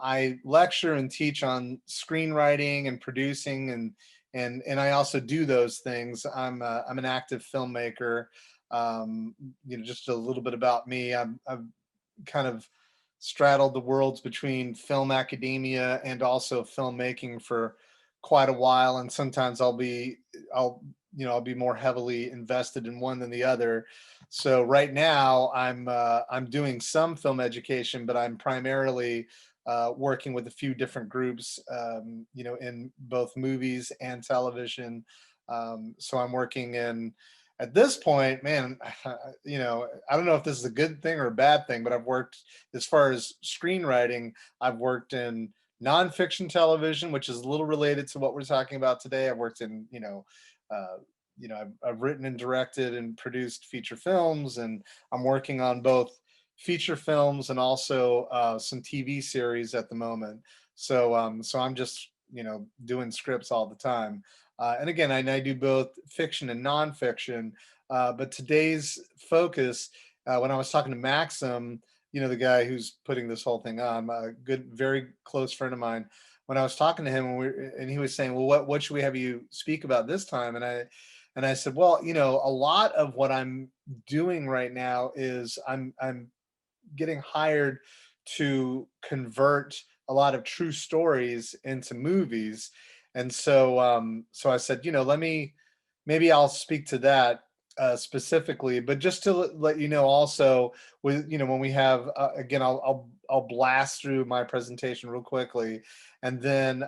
I lecture and teach on screenwriting and producing, and I also do those things. I'm an active filmmaker. Just a little bit about me. I've kind of straddled the worlds between film academia and also filmmaking for quite a while, and sometimes I'll be more heavily invested in one than the other. So right now I'm doing some film education, but I'm primarily working with a few different groups, in both movies and television. So I'm working in, at this point, man, I don't know if this is a good thing or a bad thing, but I've worked, as far as screenwriting, I've worked in nonfiction television, which is a little related to what we're talking about today. I've worked in, I've written and directed and produced feature films, and I'm working on both feature films and also some TV series at the moment. So I'm just doing scripts all the time. And again, I do both fiction and nonfiction. But today's focus, when I was talking to Maxim, the guy who's putting this whole thing on, a good, very close friend of mine, when I was talking to him, and he was saying, well, what should we have you speak about this time? And I said, well, a lot of what I'm doing right now is I'm getting hired to convert a lot of true stories into movies. And so I said, maybe I'll speak to that specifically, but just to let you know also, with when we have again, I'll blast through my presentation real quickly, and then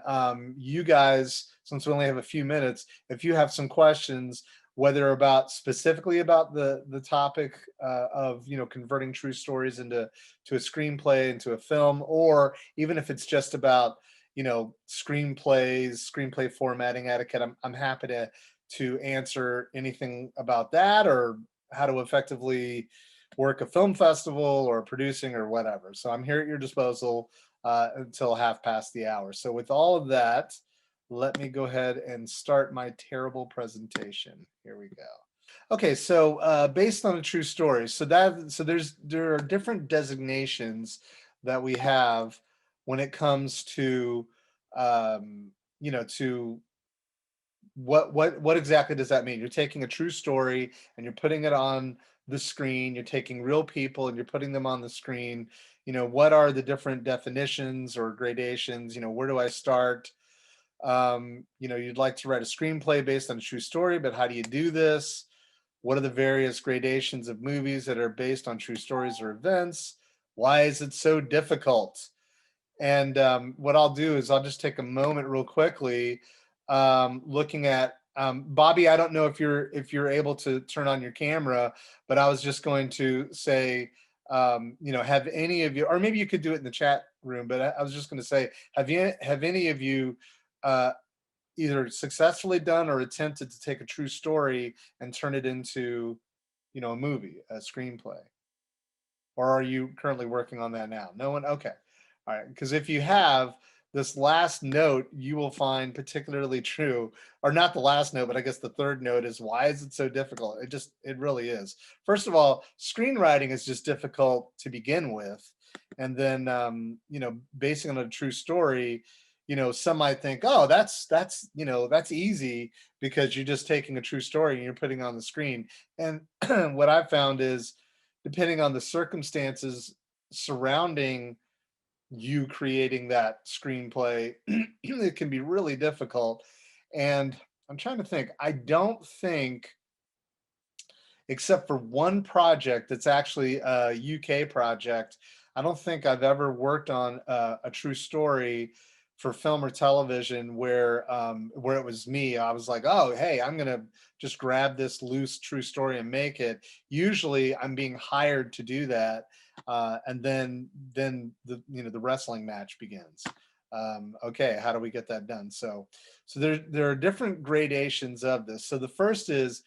you guys, since we only have a few minutes, if you have some questions, whether about specifically about the topic of converting true stories to a screenplay, into a film, or even if it's just about screenplay formatting etiquette, I'm happy to answer anything about that, or how to effectively work a film festival or producing or whatever. So I'm here at your disposal until half past the hour. So with all of that, let me go ahead and start my terrible presentation. Here we go. Okay, so based on a true story, there are different designations that we have when it comes to to what exactly does that mean? You're taking a true story and you're putting it on the screen. You're taking real people and you're putting them on the screen. What are the different definitions or gradations? Where do I start? You'd like to write a screenplay based on a true story, but how do you do this? What are the various gradations of movies that are based on true stories or events? Why is it so difficult? And what I'll do is I'll just take a moment real quickly, looking at Bobby. I don't know if you're able to turn on your camera, but I was just going to say, have any of you, or maybe you could do it in the chat room, but I was just going to say, have any of you either successfully done or attempted to take a true story and turn it into a movie, a screenplay? Or are you currently working on that now? No one? Okay. All right. Because if you have, this last note you will find particularly true, or not the last note, but I guess the third note is, why is it so difficult? It really is. First of all, screenwriting is just difficult to begin with. And then, basing on a true story, some might think, oh, that's easy because you're just taking a true story and you're putting it on the screen. And what I've found is, depending on the circumstances surrounding you creating that screenplay, it can be really difficult. And I'm trying to think, I don't think, except for one project that's actually a UK project, I don't think I've ever worked on a true story for film or television where it was me. I was like, oh, hey, I'm gonna just grab this loose true story and make it. Usually, I'm being hired to do that, and then the wrestling match begins. Okay, how do we get that done? So there are different gradations of this. So the first is,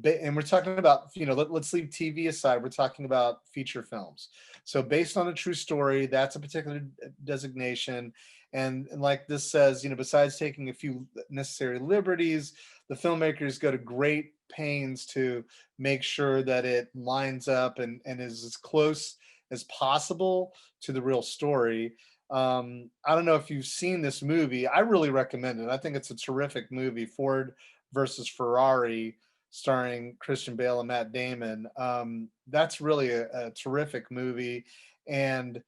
and we're talking about, let's leave TV aside. We're talking about feature films. So based on a true story, that's a particular designation. And like this says, besides taking a few necessary liberties, the filmmakers go to great pains to make sure that it lines up and is as close as possible to the real story. I don't know if you've seen this movie. I really recommend it. I think it's a terrific movie, Ford versus Ferrari, starring Christian Bale and Matt Damon. That's really a terrific movie, and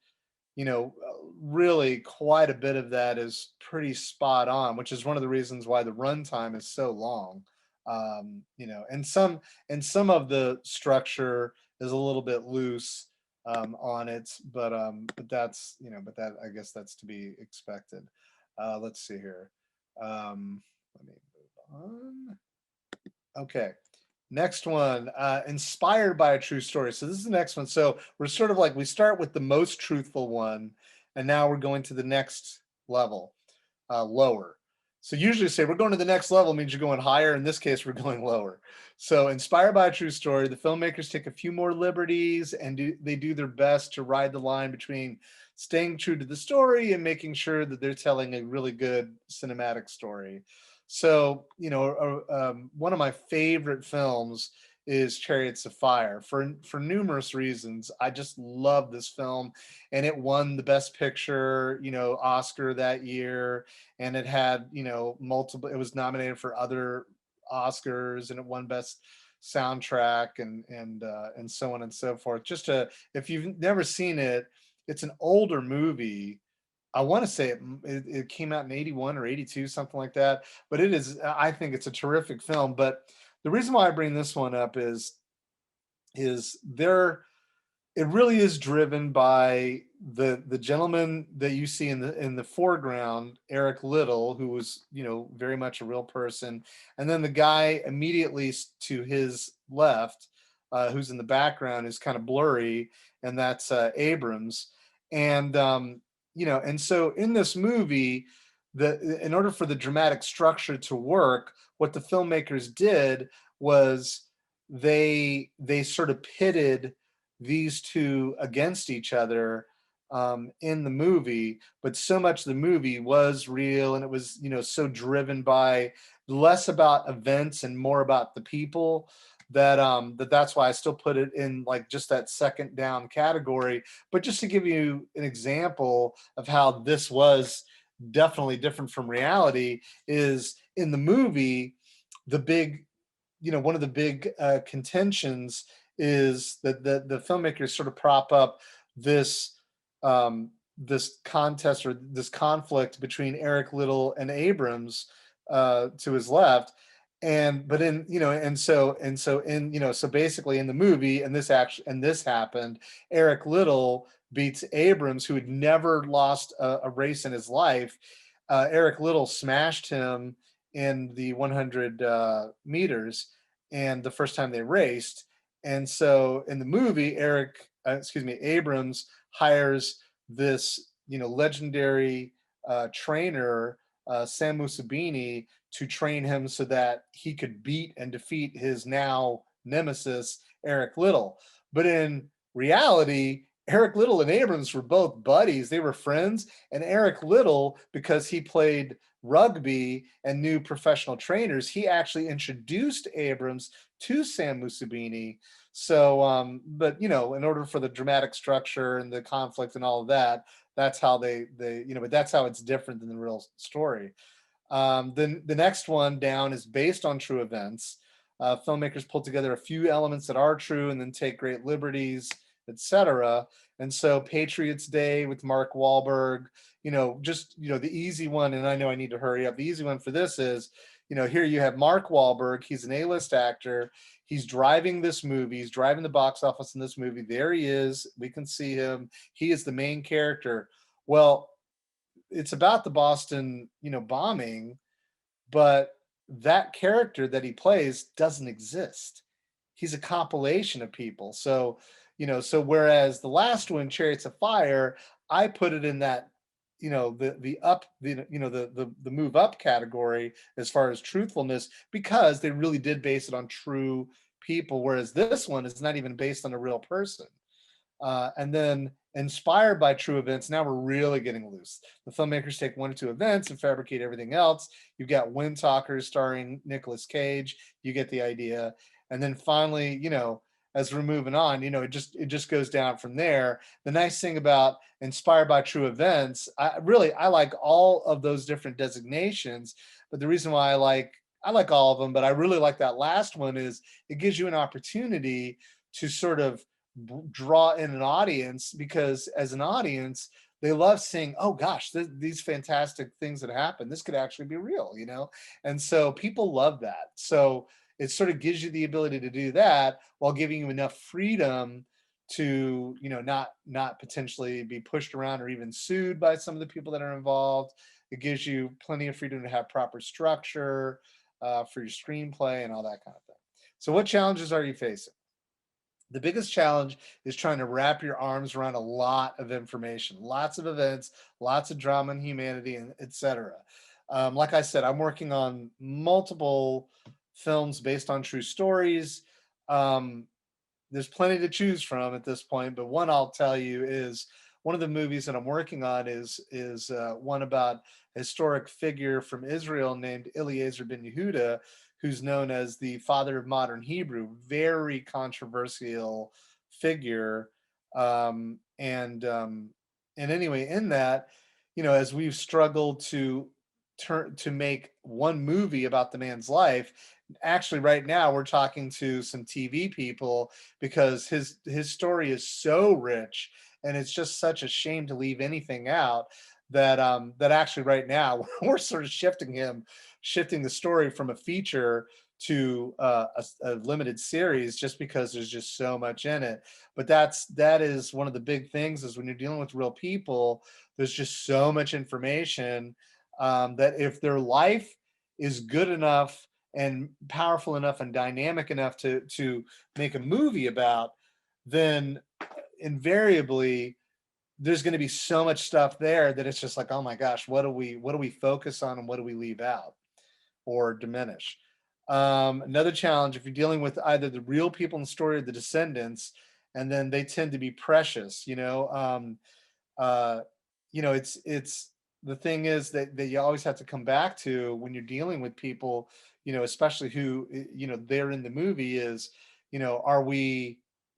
really quite a bit of that is pretty spot on, which is one of the reasons why the runtime is so long. And some of the structure is a little bit loose on it, but that, I guess that's to be expected. Let's see here. Let me move on. Okay. Next one, inspired by a true story. So this is the next one. So we're sort of like, we start with the most truthful one, and now we're going to the next level, lower. So usually say we're going to the next level means you're going higher. In this case, we're going lower. So inspired by a true story, the filmmakers take a few more liberties, and they do their best to ride the line between staying true to the story and making sure that they're telling a really good cinematic story. So, one of my favorite films is Chariots of Fire for numerous reasons. I just love this film, and it won the Best Picture, Oscar that year, and it had, multiple. It was nominated for other Oscars, and it won Best Soundtrack, and so on and so forth. If you've never seen it, it's an older movie. I want to say it came out in 81 or 82, something like that. But I think it's a terrific film. But the reason why I bring this one up is there, it really is driven by the gentleman that you see in the foreground, Eric Little, who was, very much a real person. And then the guy immediately to his left, who's in the background, is kind of blurry, and that's Abrams. And so in this movie, in order for the dramatic structure to work, what the filmmakers did was they sort of pitted these two against each other in the movie, but so much of the movie was real, and it was, so driven by less about events and more about the people, that's why I still put it in like just that second down category. But just to give you an example of how this was definitely different from reality, is in the movie, the big, one of the big contentions is that the filmmakers sort of prop up this this contest, or this conflict between Eric Little and Abrams to his left. And but in you know and so in so basically in the movie, and this happened, Eric Little beats Abrams, who had never lost a race in his life. Eric Little smashed him in the 100 meters, and the first time they raced. And so in the movie, Abrams hires this, legendary trainer, Sam Musabini, to train him so that he could beat and defeat his now nemesis, Eric Little. But in reality, Eric Little and Abrams were both buddies. They were friends. And Eric Little, because he played rugby and knew professional trainers, he actually introduced Abrams to Sam Musabini. So, but in order for the dramatic structure and the conflict and all of that, that's how but that's how it's different than the real story. Then the next one down is based on true events. Filmmakers pull together a few elements that are true and then take great liberties, etc. And so Patriots Day with Mark Wahlberg, the easy one, and I know I need to hurry up. The easy one for this is, here you have Mark Wahlberg. He's an A-list actor. He's driving this movie. He's driving the box office in this movie. There he is. We can see him. He is the main character. Well, it's about the Boston, bombing, but that character that he plays doesn't exist. He's a compilation of people. So whereas the last one, Chariots of Fire, I put it in that, the move up category as far as truthfulness, because they really did base it on true people, whereas this one is not even based on a real person. And then inspired by true events, now we're really getting loose. The filmmakers take one or two events and fabricate everything else. You've got Windtalkers starring Nicolas Cage. You get the idea. And then finally, as we're moving on, it just goes down from there. The nice thing about inspired by true events, I like all of those different designations, but the reason why I like all of them, but I really like that last one is it gives you an opportunity to sort of draw in an audience, because as an audience, they love seeing, oh gosh, these fantastic things that happen. This could actually be real. And so people love that. So it sort of gives you the ability to do that while giving you enough freedom to, not potentially be pushed around or even sued by some of the people that are involved. It gives you plenty of freedom to have proper structure for your screenplay and all that kind of thing. So what challenges are you facing? The biggest challenge is trying to wrap your arms around a lot of information, lots of events, lots of drama and humanity, and etc. Like I said, I'm working on multiple films based on true stories. Um, there's plenty to choose from at this point, but one I'll tell you is one of the movies that I'm working on is one about a historic figure from Israel named Eliezer ben Yehuda, who's known as the father of modern Hebrew. Very controversial figure, and anyway, in that, as we've struggled to make one movie about the man's life. Actually, right now we're talking to some TV people because his story is so rich, and it's just such a shame to leave anything out, that actually right now we're sort of shifting the story from a feature to a limited series, just because there's just so much in it. But that is one of the big things, is when you're dealing with real people, there's just so much information, that if their life is good enough and powerful enough and dynamic enough to make a movie about, then invariably there's going to be so much stuff there that it's just like, oh my gosh, what do we focus on and what do we leave out or diminish? Another challenge, if you're dealing with either the real people in the story or the descendants, and then they tend to be precious, uh, it's the thing is that you always have to come back to when you're dealing with people, especially who, they're in the movie,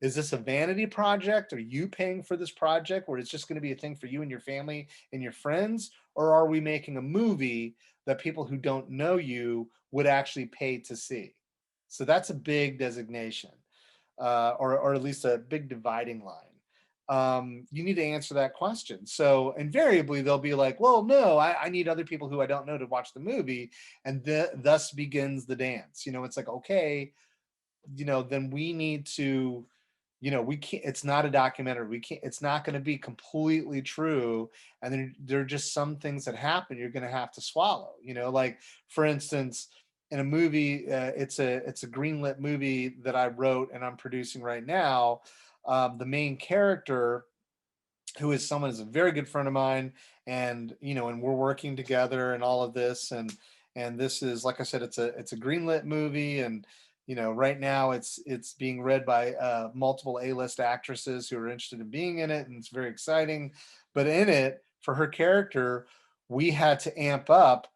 is this a vanity project? Are you paying for this project where it's just going to be a thing for you and your family and your friends? Or are we making a movie that people who don't know you would actually pay to see? So that's a big designation, or at least a big dividing line. You need to answer that question. So invariably they'll be like, well, no, I need other people who I don't know to watch the movie. And thus begins the dance. It's like, okay, then we need to, we can't, it's not a documentary. We can't, it's not going to be completely true. And then there are just some things that happen you're going to have to swallow, like for instance, in a movie, it's a greenlit movie that I wrote and I'm producing right now. The main character, who is someone is a very good friend of mine, and we're working together and all of this, and this is, like I said, it's a greenlit movie, and right now it's being read by multiple A-list actresses who are interested in being in it, and it's very exciting. But in it, for her character, we had to amp up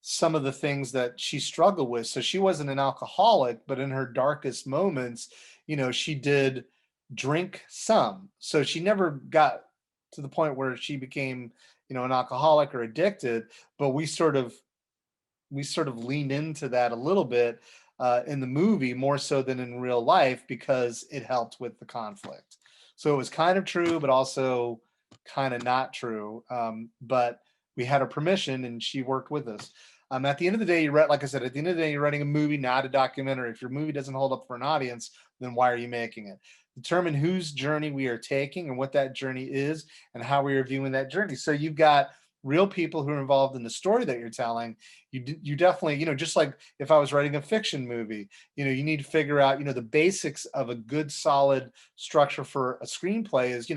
some of the things that she struggled with. So she wasn't an alcoholic, but in her darkest moments, she did drink some. So she never got to the point where she became, an alcoholic or addicted, but we sort of leaned into that a little bit in the movie, more so than in real life, because it helped with the conflict. So it was kind of true, but also kind of not true. But we had her permission, and she worked with us. At the end of the day, like I said, at the end of the day, you're writing a movie, not a documentary. If your movie doesn't hold up for an audience, then why are you making it? Determine whose journey we are taking and what that journey is and how we are viewing that journey. So you've got real people who are involved in the story that you're telling. You definitely, just like if I was writing a fiction movie, you need to figure out, the basics of a good solid structure for a screenplay is,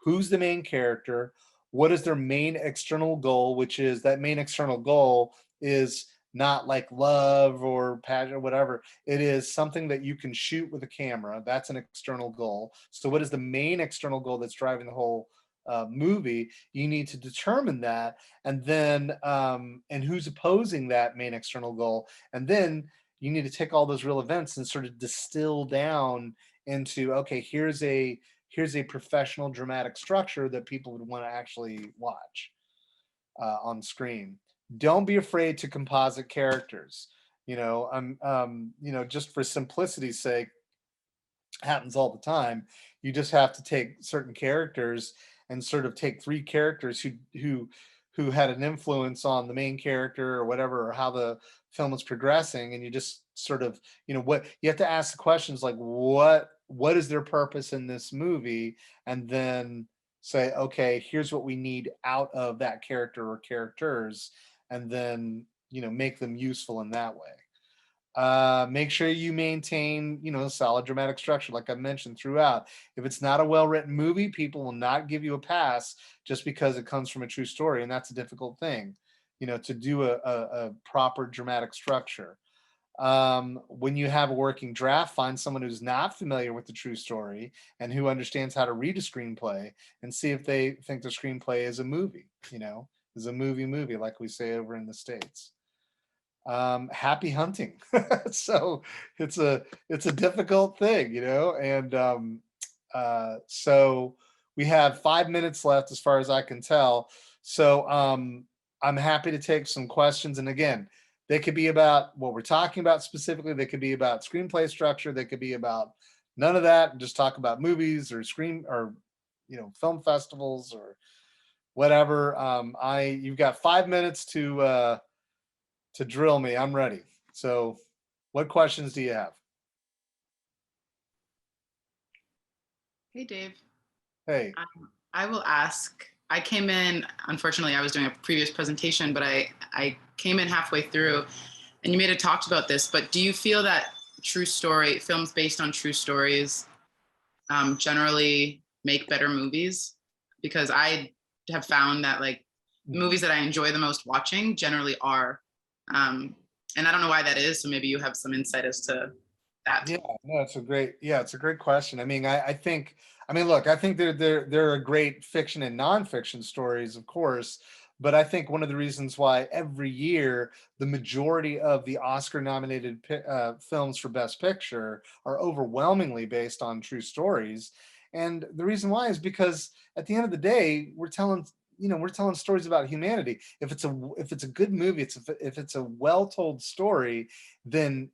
who's the main character, what is their main external goal, which is that main external goal is not like love or passion or whatever. It is something that you can shoot with a camera. That's an external goal. So what is the main external goal that's driving the whole movie? You need to determine that, and then and who's opposing that main external goal, and then you need to take all those real events and sort of distill down into, okay, here's a professional dramatic structure that people would want to actually watch on screen. Don't be afraid to composite characters. Just for simplicity's sake, happens all the time. You just have to take certain characters and sort of take three characters who had an influence on the main character or whatever, or how the film was progressing, and you just sort of, what you have to ask the questions like, what is their purpose in this movie, and then say, okay, here's what we need out of that character or characters, and then make them useful in that way. Make sure you maintain, solid dramatic structure, like I mentioned throughout. If it's not a well-written movie, people will not give you a pass just because it comes from a true story, and that's a difficult thing, to do a proper dramatic structure. When you have a working draft, find someone who's not familiar with the true story and who understands how to read a screenplay, and see if they think the screenplay is a movie, is a movie, like we say over in the States. Happy hunting. So it's a difficult thing, and so we have 5 minutes left as far as I can tell. So I'm happy to take some questions, and again, they could be about what we're talking about specifically. They could be about screenplay structure. They could be about none of that and just talk about movies or film festivals or whatever. You've got 5 minutes to drill me. I'm ready. So what questions do you have? Hey, Dave. Hey. I will ask. I came in, unfortunately, I was doing a previous presentation, but I came in halfway through, and you may have talked about this, but do you feel that films based on true stories generally make better movies? Because I have found that movies that I enjoy the most watching generally are. And I don't know why that is, so maybe you have some insight as to that. Yeah, no, it's a great question. I mean, I think, look, I think there are great fiction and nonfiction stories, of course, but I think one of the reasons why every year the majority of the Oscar-nominated films for Best Picture are overwhelmingly based on true stories, and the reason why is because at the end of the day, we're telling stories about humanity. If it's a good movie, if it's a well-told story, then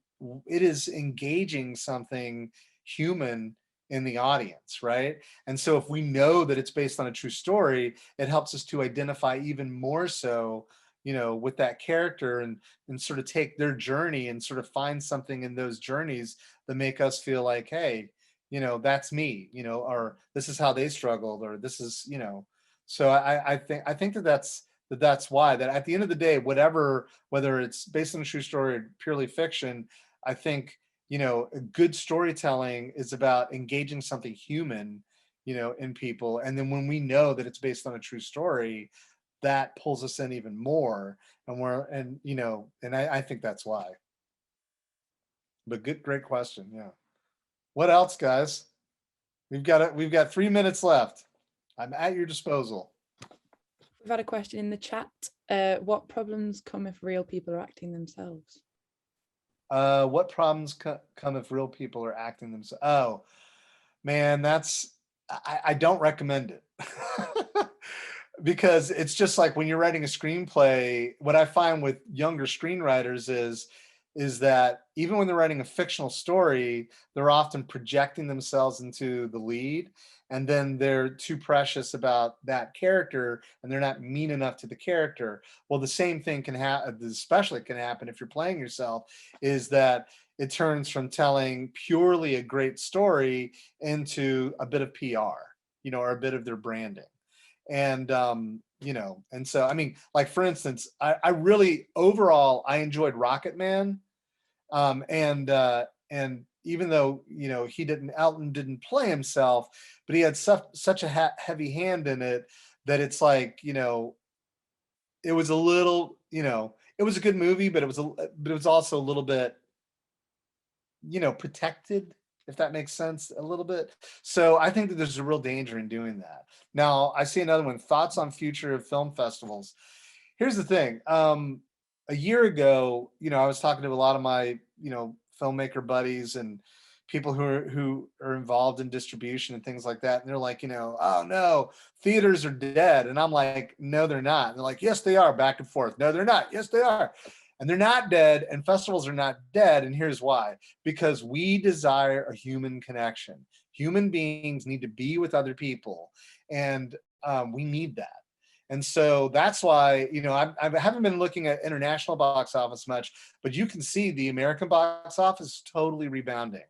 it is engaging something human in the audience, right? And so if we know that it's based on a true story, it helps us to identify even more so, with that character, and sort of take their journey and sort of find something in those journeys that make us feel like, hey, that's me, or this is how they struggled, or this is, so I think that's why, that at the end of the day, whether it's based on a true story or purely fiction, I think, good storytelling is about engaging something human, in people. And then when we know that it's based on a true story, that pulls us in even more. And I think that's why. But great question. Yeah. What else, guys? We've got 3 minutes left. I'm at your disposal. We've had a question in the chat. What problems come if real people are acting themselves? What problems come if real people are acting themselves? Oh, man, I don't recommend it. Because it's just like when you're writing a screenplay, what I find with younger screenwriters is that even when they're writing a fictional story, they're often projecting themselves into the lead, and then they're too precious about that character, and they're not mean enough to the character. Well, the same thing can happen, especially can happen if you're playing yourself, is that it turns from telling purely a great story into a bit of PR, or a bit of their branding. And and so, like, for instance, I really, overall, I enjoyed Rocket Man. And even though Elton didn't play himself, but he had such a heavy hand in it, that it's like, it was a little, it was a good movie, but it was also a little bit, protected, if that makes sense, a little bit. So I think that there's a real danger in doing that. Now, I see another one: thoughts on future of film festivals. Here's the thing. A year ago, I was talking to a lot of my, filmmaker buddies and people who are involved in distribution and things like that. And they're like, oh no, theaters are dead. And I'm like, no, they're not. And they're like, yes, they are, back and forth. No, they're not. Yes, they are. And they're not dead, and festivals are not dead. And here's why: because we desire a human connection. Human beings need to be with other people, and we need that. And so that's why, I haven't been looking at international box office much, but you can see the American box office is totally rebounding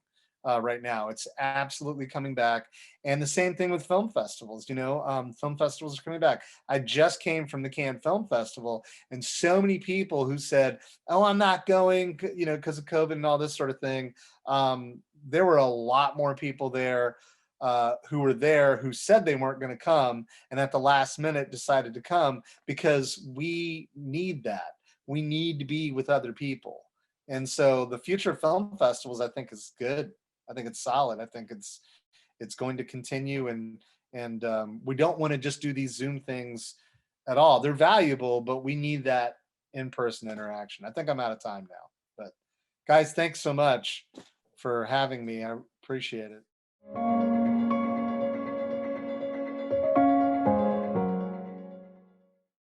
right now. It's absolutely coming back. And the same thing with film festivals. Film festivals are coming back. I just came from the Cannes Film Festival, and so many people who said, oh, I'm not going, because of COVID and all this sort of thing. There were a lot more people there who were there who said they weren't going to come, and at the last minute decided to come, because we need that. We need to be with other people. And so the future of film festivals, I think, is good. I think it's solid. I think it's going to continue, and we don't want to just do these Zoom things at all. They're valuable, but we need that in-person interaction. I think I'm out of time now, but guys, thanks so much for having me. I appreciate it.